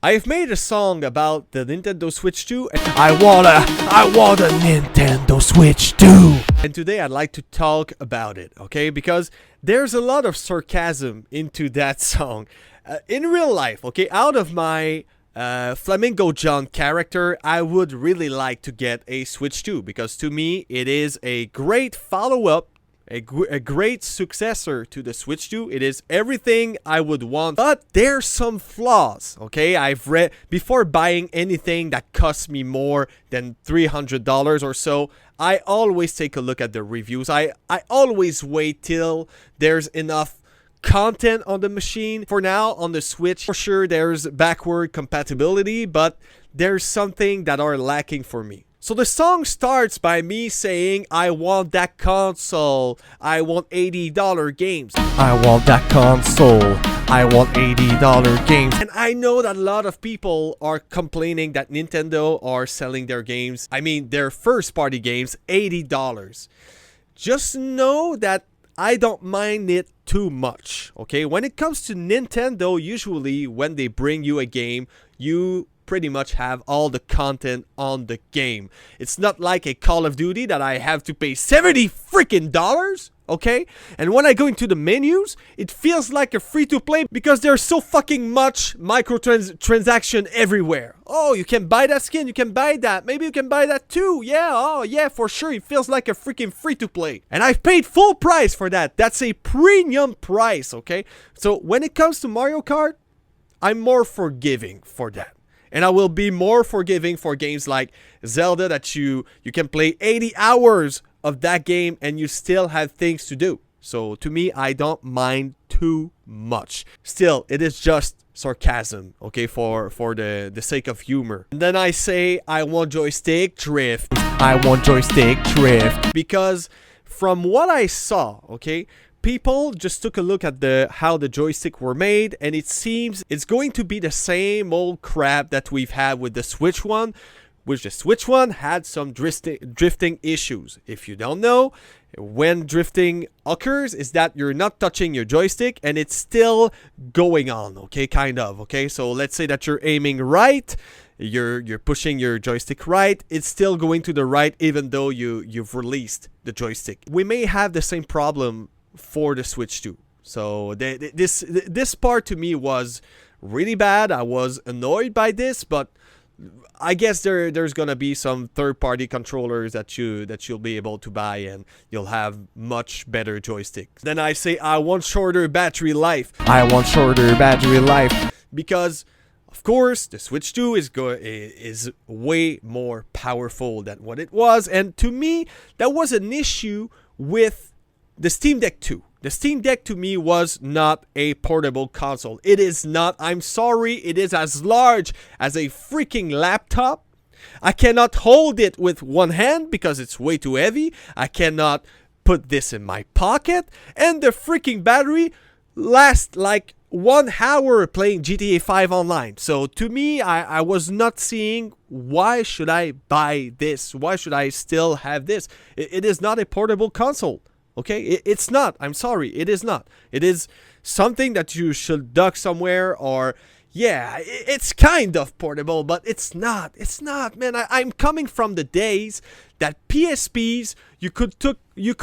I've made a song about the Nintendo Switch 2 and I want a Nintendo Switch 2. And today I'd like to talk about it, okay? Because there's a lot of sarcasm into that song. In real life, okay? Out of my Flamingo John character, I would really like to get a Switch 2 because to me it is a great follow-up, a great successor to the Switch 2. It is everything I would want, but there's some flaws, okay? I've read, before buying anything that costs me more than $300 or so, I always take a look at the reviews. I always wait till there's enough content on the machine. For now, on the Switch, for sure there's backward compatibility, but there's something that are lacking for me. So the song starts by me saying, I want that console, I want $80 games. I want that console, I want $80 games. And I know that a lot of people are complaining that Nintendo are selling their games, I mean their first party games, $80. Just know that I don't mind it too much, okay? When it comes to Nintendo, usually when they bring you a game, you pretty much have all the content on the game. It's not like a Call of Duty that I have to pay $70 freaking dollars, okay? And when I go into the menus, it feels like a free-to-play because there's so fucking much microtransaction everywhere. Oh, you can buy that skin, you can buy that, maybe you can buy that too. Yeah, oh yeah, for sure, it feels like a freaking free-to-play. And I've paid full price for that. That's a premium price, okay? So when it comes to Mario Kart, I'm more forgiving for that. And I will be more forgiving for games like Zelda that you can play 80 hours of that game and you still have things to do. So to me, I don't mind too much. Still, it is just sarcasm, okay, for the sake of humor. And then I say, I want joystick drift. I want joystick drift. Because from what I saw, okay, people just took a look at how the joystick were made, and it seems it's going to be the same old crap that we've had with the Switch one, which the Switch one had some drifting issues. If you don't know, when drifting occurs is that you're not touching your joystick and it's still going on, okay, kind of, okay? So let's say that you're aiming right, you're pushing your joystick right, it's still going to the right even though you've released the joystick. We may have the same problem for the Switch 2. So this part to me was really bad. I was annoyed by this, but I guess there's gonna be some third-party controllers that you'll be able to buy and you'll have much better joysticks. Then I say I want shorter battery life. I want shorter battery life because of course the Switch 2 is way more powerful than what it was, and to me that was an issue with the Steam Deck 2. The Steam Deck to me was not a portable console. It is not. I'm sorry. It is as large as a freaking laptop. I cannot hold it with one hand because it's way too heavy. I cannot put this in my pocket. And the freaking battery lasts like 1 hour playing GTA 5 online. So to me, I was not seeing why should I buy this? Why should I still have this? It is not a portable console. Okay, it's not. I'm sorry, it is not. It is something that you should dock somewhere, or yeah, it's kind of portable, but it's not. It's not, man. I'm coming from the days that PSPs you could put 2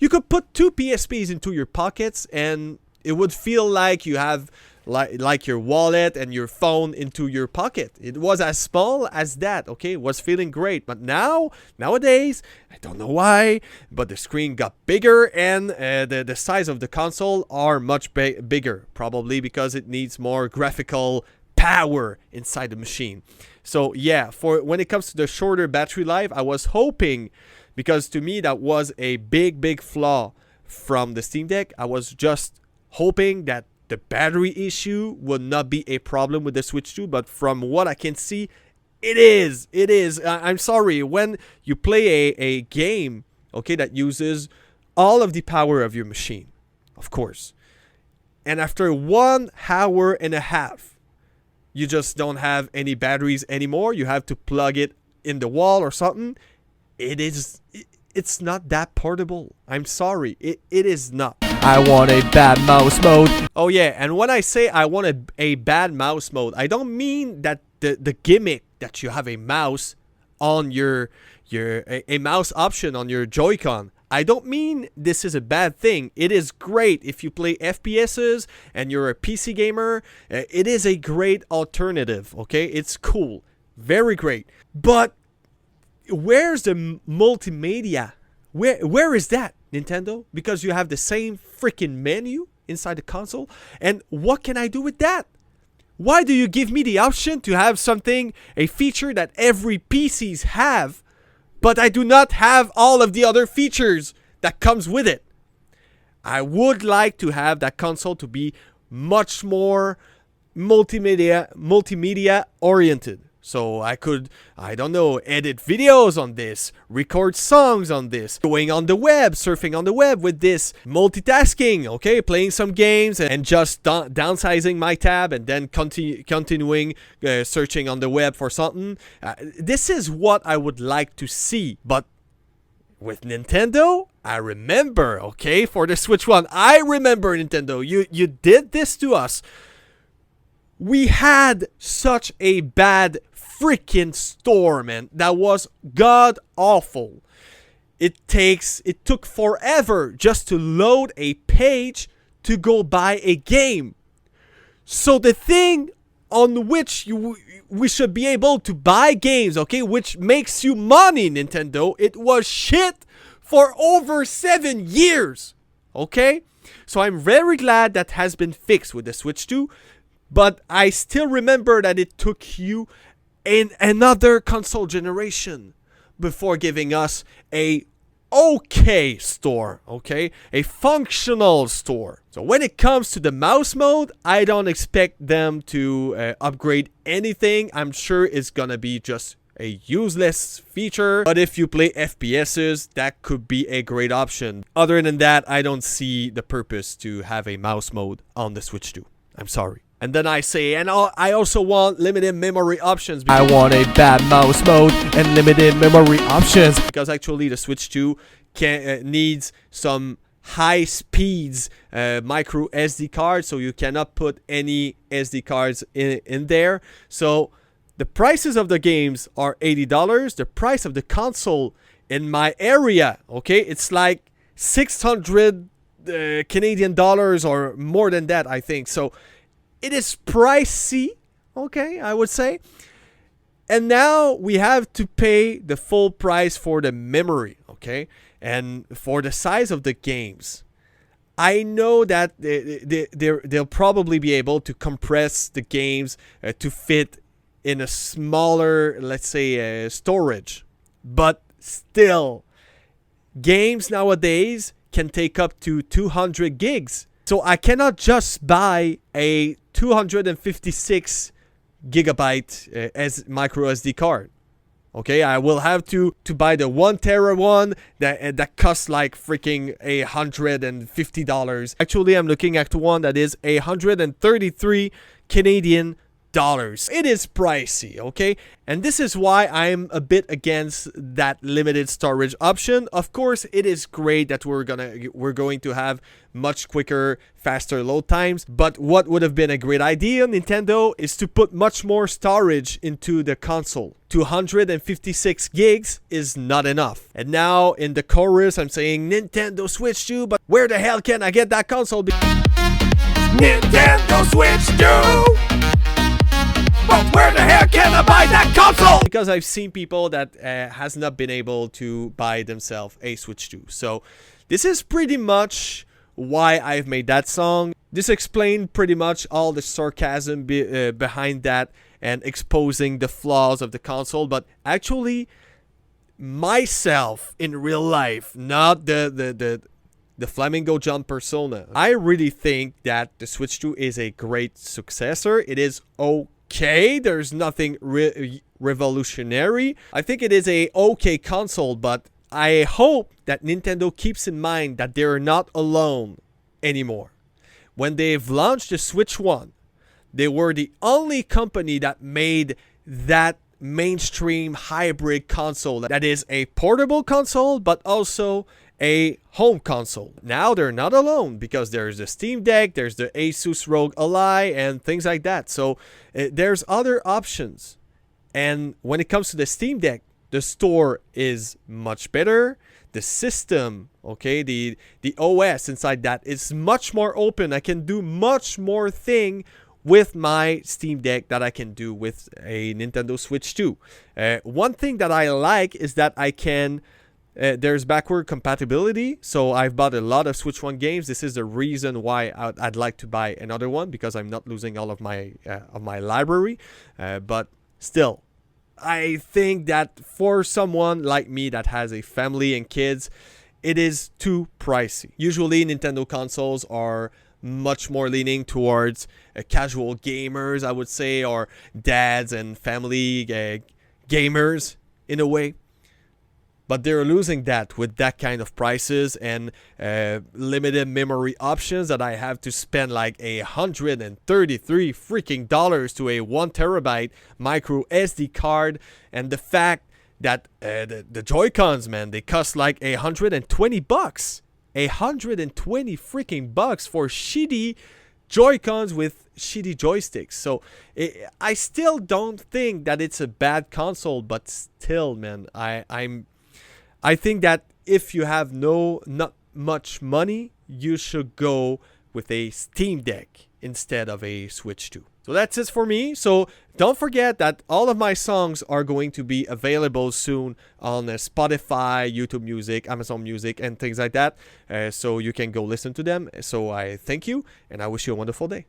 PSPs into your pockets and it would feel like you have like your wallet and your phone into your pocket. It was as small as that, okay? It was feeling great. But nowadays, I don't know why, but the screen got bigger and the size of the console are much bigger. Probably because it needs more graphical power inside the machine. So yeah, for when it comes to the shorter battery life, I was hoping, because to me that was a big flaw from the Steam Deck. I was just hoping that the battery issue would not be a problem with the Switch 2, but from what I can see, it is. It is. I'm sorry. When you play a game, okay, that uses all of the power of your machine, of course, and after 1 hour and a half, you just don't have any batteries anymore. You have to plug it in the wall or something. It's not that portable. I'm sorry. It is not. I want a bad mouse mode. Oh yeah, and when I say I want a bad mouse mode, I don't mean that the gimmick that you have a mouse on a mouse option on your Joy-Con. I don't mean this is a bad thing. It is great if you play FPSs and you're a PC gamer. It is a great alternative, okay? It's cool. Very great. But where's the multimedia? Where is that, Nintendo? Because you have the same freaking menu inside the console. And what can I do with that? Why do you give me the option to have something, a feature that every PCs have, but I do not have all of the other features that comes with it? I would like to have that console to be much more multimedia oriented. So I could, I don't know, edit videos on this, record songs on this, going on the web, surfing on the web with this, multitasking, okay, playing some games and just downsizing my tab and then continuing searching on the web for something. This is what I would like to see. But with Nintendo, I remember, okay, for the Switch 1, I remember Nintendo, you did this to us. We had such a bad freaking store, man. That was god awful. It took forever just to load a page to go buy a game. So the thing on which we should be able to buy games, okay, which makes you money, Nintendo, it was shit for over 7 years, okay? So I'm very glad that has been fixed with the Switch 2. But I still remember that it took you in another console generation before giving us a okay store, okay? A functional store. So when it comes to the mouse mode, I don't expect them to upgrade anything. I'm sure it's gonna be just a useless feature. But if you play FPSs, that could be a great option. Other than that, I don't see the purpose to have a mouse mode on the Switch 2. I'm sorry. And then I say, and I also want limited memory options. I want a bad mouse mode and limited memory options. Because actually the Switch 2 needs some high speeds micro SD cards. So you cannot put any SD cards in there. So the prices of the games are $80. The price of the console in my area, okay, it's like 600 Canadian dollars or more than that, I think. So it is pricey, okay, I would say. And now we have to pay the full price for the memory, okay? And for the size of the games. I know that they'll probably be able to compress the games to fit in a smaller, let's say, storage. But still, games nowadays can take up to 200 gigs. So I cannot just buy a 256 gigabyte as micro SD card. Okay, I will have to buy the 1 tera one that costs like freaking $150. Actually, I'm looking at one that is 133 Canadian dollars. It is pricey, okay? And this is why I'm a bit against that limited storage option. Of course, it is great that we're going to have much quicker, faster load times. But what would have been a great idea, Nintendo, is to put much more storage into the console. 256 gigs is not enough. And now in the chorus, I'm saying Nintendo Switch 2, but where the hell can I get that console? Nintendo Switch 2! But where the hell can I buy that console? Because I've seen people that has not been able to buy themselves a Switch 2. So this is pretty much why I've made that song. This explained pretty much all the sarcasm behind that and exposing the flaws of the console. But actually, myself in real life, not the Flamingo Jump persona, I really think that the Switch 2 is a great successor. It is okay, there's nothing revolutionary. I think it is a okay console, but I hope that Nintendo keeps in mind that they're not alone anymore. When they've launched the Switch 1, they were the only company that made that mainstream hybrid console that is a portable console but also a home console. Now they're not alone because there's the Steam Deck, there's the Asus ROG Ally, and things like that. So there's other options. And when it comes to the Steam Deck, the store is much better. The system, okay, the OS inside that is much more open. I can do much more thing with my Steam Deck that I can do with a Nintendo Switch 2. One thing that I like is that I can there's backward compatibility, so I've bought a lot of Switch 1 games. This is the reason why I'd like to buy another one, because I'm not losing all of my library. But still, I think that for someone like me that has a family and kids, it is too pricey. Usually, Nintendo consoles are much more leaning towards casual gamers, I would say, or dads and family gamers in a way. But they're losing that with that kind of prices and limited memory options that I have to spend like $133 freaking dollars to a 1 terabyte micro SD card. And the fact that the Joy-Cons, man, they cost like $120. 120 freaking bucks for shitty Joy-Cons with shitty joysticks. So I still don't think that it's a bad console, but still, man, I think that if you have not much money, you should go with a Steam Deck instead of a Switch 2. So that's it for me. So don't forget that all of my songs are going to be available soon on Spotify, YouTube Music, Amazon Music, and things like that. So you can go listen to them. So I thank you, and I wish you a wonderful day.